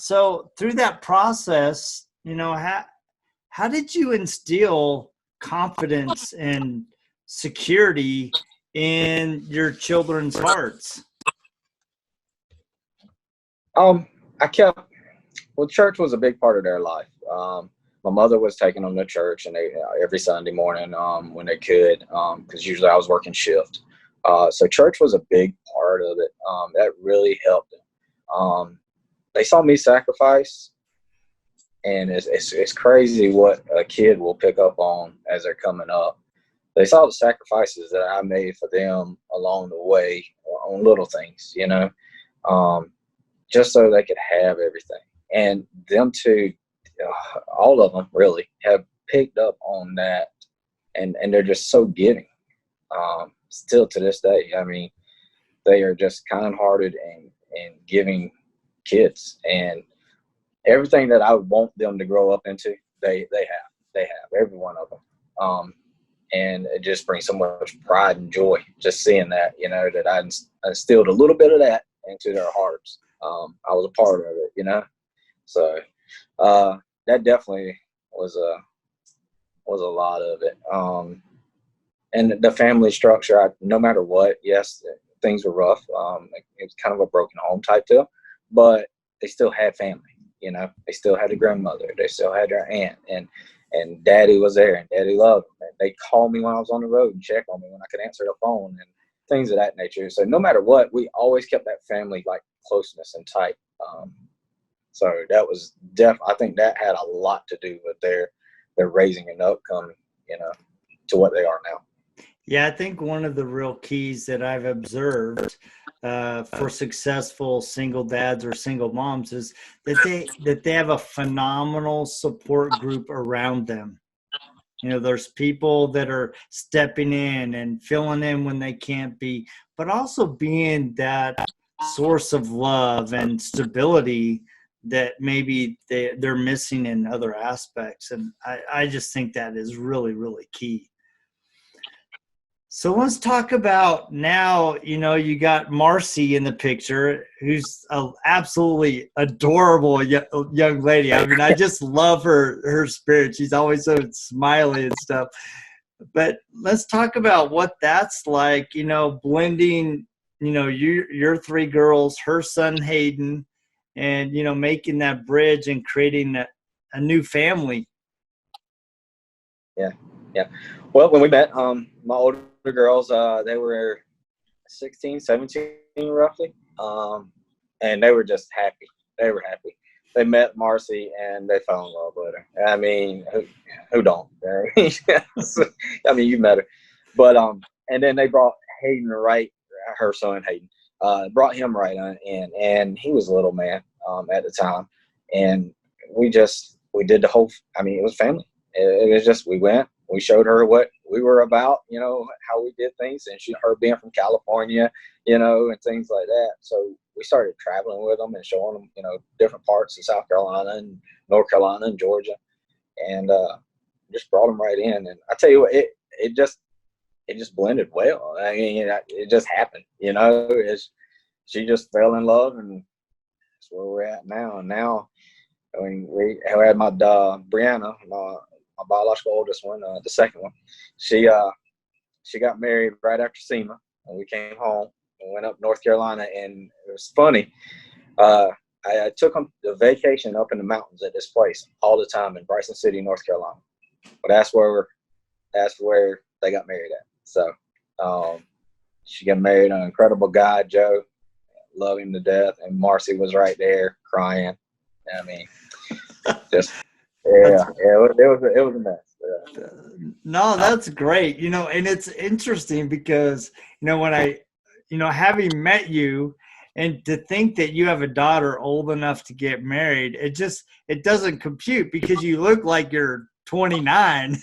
So through that process, how did you instill confidence and security in your children's hearts? I kept well, church was a big part of their life. My mother was taking them to church, and they every Sunday morning when they could, because usually I was working shift. So church was a big part of it. That really helped them. They saw me sacrifice, and it's crazy what a kid will pick up on as they're coming up. They saw the sacrifices that I made for them along the way on little things, um, just so they could have everything. And them two, all of them really have picked up on that, and they're just so giving. Still to this day, I mean, they are just kind-hearted and giving kids, and everything that I would want them to grow up into, they have every one of them. And it just brings so much pride and joy just seeing that, that I instilled a little bit of that into their hearts. I was a part of it. So that definitely was a lot of it. And the family structure, no matter what, yes, things were rough. It was kind of a broken home type deal, but they still had family. They still had a grandmother, they still had their aunt, and daddy was there, and daddy loved them. And they called me when I was on the road and check on me when I could answer the phone and things of that nature. So no matter what, we always kept that family like closeness and tight. So that was I think that had a lot to do with their raising and upcoming, to what they are now. Yeah, I think one of the real keys that I've observed for successful single dads or single moms is that they have a phenomenal support group around them. There's people that are stepping in and filling in when they can't be, but also being that source of love and stability that maybe they're missing in other aspects. And I just think that is really, really key. So let's talk about now, you got Marcy in the picture, who's an absolutely adorable young lady. I mean, I just love her spirit. She's always so smiley and stuff. But let's talk about what that's like, blending, your three girls, her son Hayden, and, making that bridge and creating a new family. Yeah. Yeah. Well, when we met, my older girls, they were 16, 17 roughly. And they were just happy. They were happy. They met Marcy and they fell in love with her. I mean, who don't? I mean, you met her. But, and then they brought Hayden right, her son Hayden, brought him right in. And he was a little man, at the time. And we did the whole, I mean, it was family. It was just, we showed her what we were about, how we did things, and her being from California, and things like that. So we started traveling with them and showing them, different parts of South Carolina and North Carolina and Georgia, and just brought them right in. And I tell you what, it just blended well. I mean, it just happened, she just fell in love, and that's where we're at now. And now, I mean, we had my Brianna, my biological oldest one, the second one. She got married right after SEMA, and we came home and went up North Carolina. And it was funny. I took them to vacation up in the mountains at this place all the time in Bryson City, North Carolina. But that's where they got married at. So she got married an incredible guy, Joe. Love him to death. And Marcy was right there crying. I mean, just. Yeah, it was a mess. Yeah. No, that's great. And it's interesting because, when having met you, and to think that you have a daughter old enough to get married, it doesn't compute because you look like you're 29.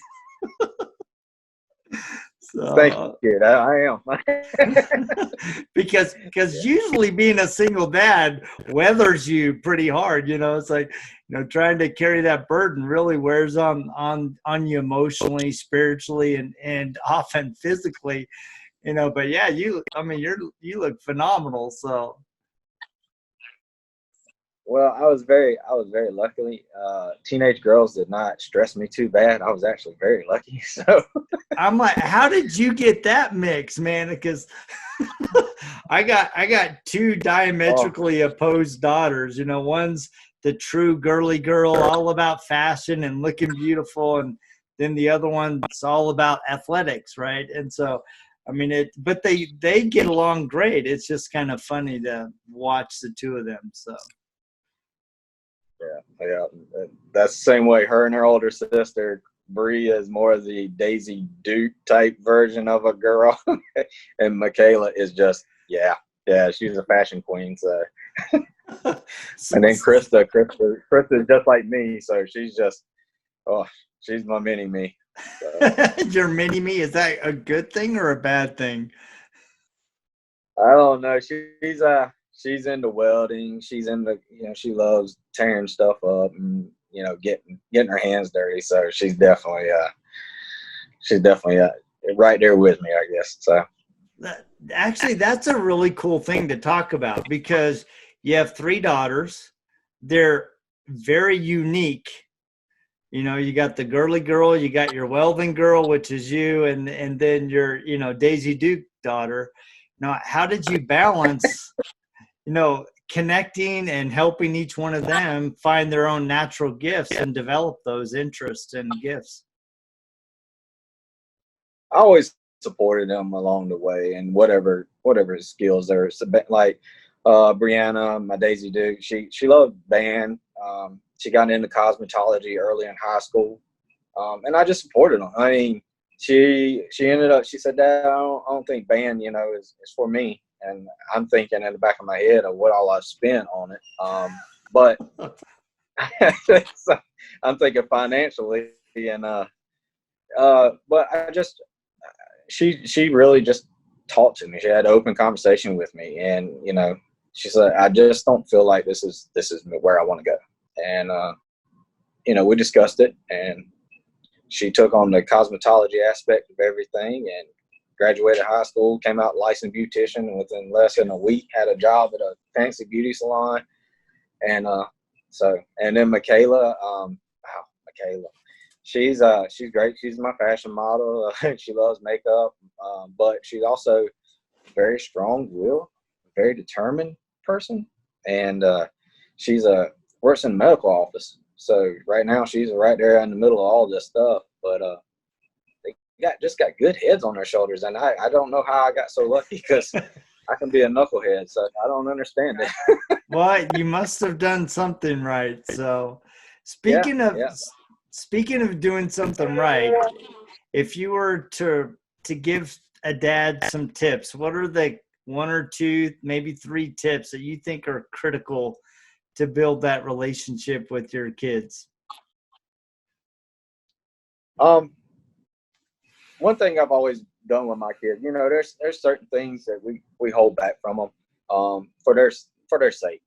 So, thank you. I am. because usually being a single dad weathers you pretty hard. It's like, trying to carry that burden really wears on you emotionally, spiritually, and often physically. But yeah, you look phenomenal. So Well, I was very lucky. Teenage girls did not stress me too bad. I was actually very lucky. So, I'm like, how did you get that mix, man? Because I got two oh, diametrically opposed daughters. You know, one's the true girly girl, all about fashion and looking beautiful, and then the other one's all about athletics, right? And so, I mean, but they get along great. It's just kind of funny to watch the two of them. So. yeah. That's the same way. Her and her older sister, Bree, is more of the Daisy Duke type version of a girl, and Michaela is just yeah. She's a fashion queen. So, and then Krista is just like me. So she's just she's my mini me. So. Your mini me, is that a good thing or a bad thing? I don't know. She's into welding. She's into she loves tearing stuff up and getting her hands dirty. So she's definitely right there with me, I guess. So Actually, that's a really cool thing to talk about because you have three daughters. They're very unique. You know, you got the girly girl, you got your welding girl, which is you, and then your, Daisy Duke daughter. Now, how did you balance, connecting and helping each one of them find their own natural gifts and develop those interests and gifts? I always supported them along the way and whatever skills there. So, like Brianna, my Daisy Duke, she loved band. She got into cosmetology early in high school, and I just supported them. I mean, she ended up. She said, "Dad, I don't think band, is for me." And I'm thinking in the back of my head of what all I've spent on it. But so I'm thinking financially, and but she really just talked to me. She had an open conversation with me, and she said, "I just don't feel like this is where I want to go." And we discussed it, and she took on the cosmetology aspect of everything, and graduated high school, came out licensed beautician, and within less than a week had a job at a fancy beauty salon. And and then Michaela, Michaela, she's great. She's my fashion model. She loves makeup, but she's also very strong-willed, very determined person, and she's works in the medical office. So right now she's right there in the middle of all this stuff. But they got good heads on their shoulders, and I don't know how I got so lucky because I can be a knucklehead, so I don't understand it. Well, you must have done something right. So, Yeah, speaking of yeah. speaking of doing something right, if you were to give a dad some tips, what are the one or two, maybe three tips that you think are critical to build that relationship with your kids? Um, One thing I've always done with my kids, there's certain things that we hold back from them, for their sake,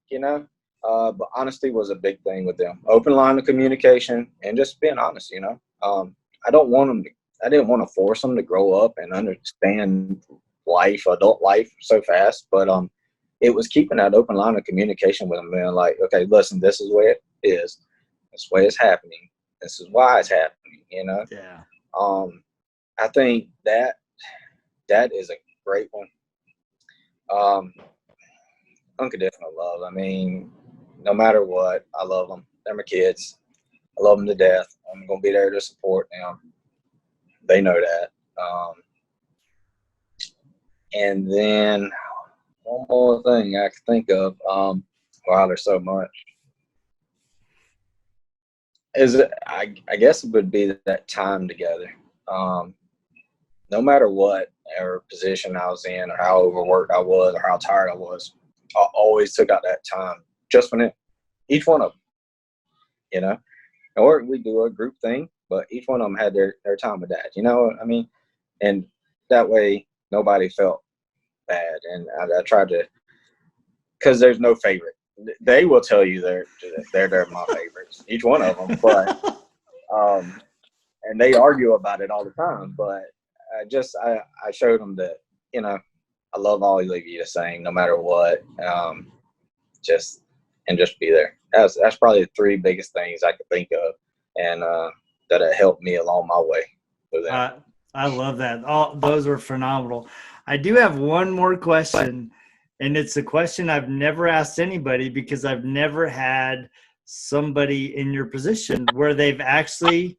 But honesty was a big thing with them. Open line of communication and just being honest, I don't want them to. I didn't want to force them to grow up and understand adult life, so fast. But it was keeping that open line of communication with them, man. Like, okay, listen, this is where it is. This way it's happening. This is why it's happening. Yeah. I think that is a great one. Um, Unconditional love. I mean, no matter what, I love them. They're my kids. I love them to death. I'm gonna be there to support them. They know that. And then one more thing I could think of. Wow, there's so much. I guess it would be that time together. No matter what position I was in or how overworked I was or how tired I was, I always took out that time just for them. Each one of them, you know. Or we do a group thing, but each one of them had their time with dad. You know what I mean? And that way nobody felt bad. And I tried to, because there's no favorite. They will tell you they're my favorites, each one of them. But and they argue about it all the time. But I showed them that I love all of you the same, no matter what. Just and just be there. That's probably the three biggest things I could think of, and that have helped me along my way with them. I love that. All those are phenomenal. I do have one more question, and it's a question I've never asked anybody because I've never had somebody in your position where they've actually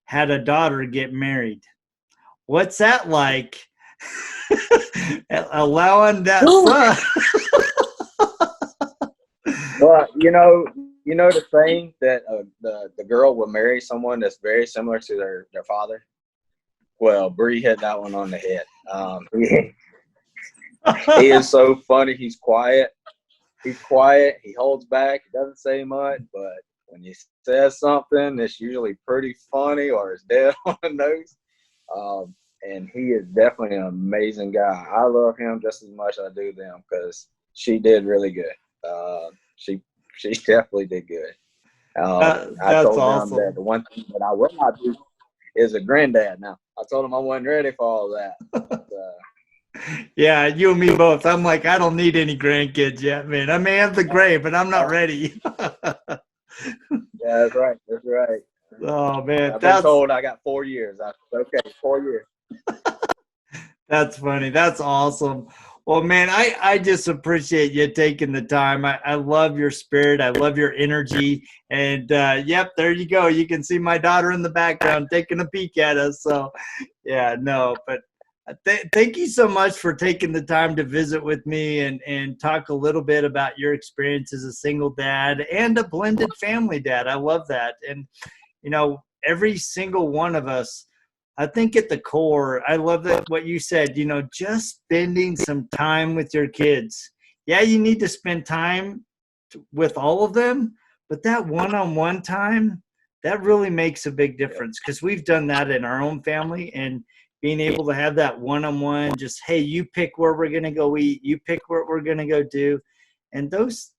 had a daughter get married. What's that like? Allowing that son. Well, the saying that the girl will marry someone that's very similar to their father. Well, Bree hit that one on the head. He is so funny. He's quiet. He holds back. He doesn't say much, but when he says something, it's usually pretty funny or it's dead on the nose. And he is definitely an amazing guy. I love him just as much as I do them because she did really good. She definitely did good. I told awesome. them that the one thing that I will not do is a granddad. Now I told him I wasn't ready for all that. But, yeah, you and me both. I'm like, I don't need any grandkids yet, man. I may have the gray, but I'm not ready. Yeah, that's right. That's right. Oh man, I've been told I got 4 years. Okay, 4 years. That's funny. That's awesome. Well, man, I just appreciate you taking the time. I love your spirit. I love your energy. And yep, there you go. You can see my daughter in the background taking a peek at us. So, yeah, no, but thank you so much for taking the time to visit with me and talk a little bit about your experience as a single dad and a blended family dad. I love that. And, every single one of us, I think at the core, I love that what you said, just spending some time with your kids. Yeah, you need to spend time with all of them, but that one-on-one time, that really makes a big difference because we've done that in our own family, and being able to have that one-on-one, just, hey, you pick where we're going to go eat, you pick what we're going to go do. And those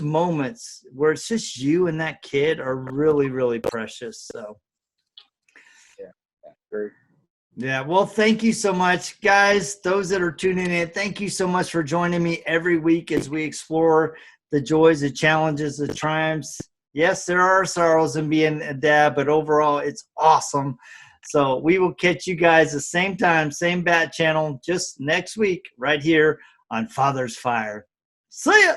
moments where it's just you and that kid are really, really precious. So. Yeah, well, thank you so much, guys. Those that are tuning in, thank you so much for joining me every week as we explore the joys, the challenges, the triumphs. Yes, there are sorrows in being a dad, but overall, it's awesome. So we will catch you guys the same time, same bat channel, just next week, right here on Father's Fire. See ya.